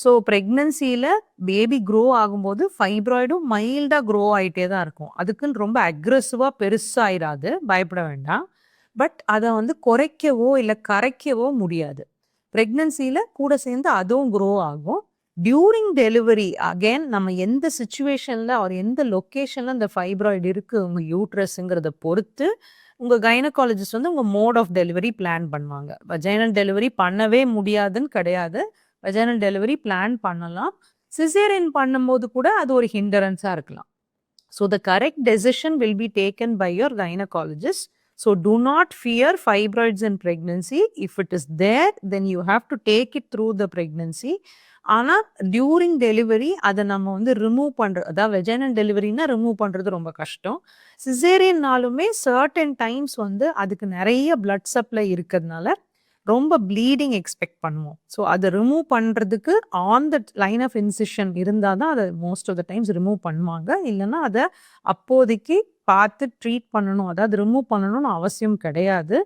So ப்ரெக்னன்சியில் baby grow ஆகும்போது ஃபைப்ராய்டும் மைல்டாக grow ஆகிட்டே தான் இருக்கும். அதுக்குன்னு ரொம்ப அக்ரெசிவாக பெருசாயிராது, பயப்பட வேண்டாம். பட் அதை வந்து குறைக்கவோ இல்லை கரைக்கவோ முடியாது. ப்ரெக்னன்சியில் கூட சேர்ந்து அதுவும் க்ரோ ஆகும். டியூரிங் டெலிவரி அகெயின் நம்ம எந்த சுச்சுவேஷனில் ஒரு எந்த லொக்கேஷனில் இந்த ஃபைப்ராய்டு இருக்குது உங்கள் யூட்ரஸுங்கிறத பொறுத்து உங்கள் கைனகாலஜிஸ்ட் வந்து உங்கள் மோட் ஆஃப் டெலிவரி பிளான் பண்ணுவாங்க. வஜைனல் டெலிவரி பண்ணவே முடியாதுன்னு கிடையாது. வஜைனல் டெலிவரி பிளான் பண்ணலாம். சிசேரியன் பண்ணும்போது கூட அது ஒரு ஹிண்டரன்ஸாக இருக்கலாம். So the correct decision will be taken by your gynaecologist. So do not fear fibroids in pregnancy. If it is there, then you have to take it through the pregnancy. ஆனால் during delivery அதை நம்ம வந்து remove பண்ணுறது, அதாவது vaginal டெலிவரினா remove பண்ணுறது ரொம்ப கஷ்டம். சிசேரியன்னாலுமே certain times வந்து அதுக்கு நிறைய பிளட் சப்ளை இருக்கிறதுனால ரொம்ப ப்ளீடிங் எக்ஸ்பெக்ட் பண்ணுவோம். ஸோ அதை ரிமூவ் பண்ணுறதுக்கு on the line of incision இருந்தால் தான் அதை most of the times remove பண்ணுவாங்க. இல்லைன்னா அதை அப்போதைக்கு பார்த்து ட்ரீட் பண்ணணும், அதாவது ரிமூவ் பண்ணணும்னு அவசியம் கிடையாது.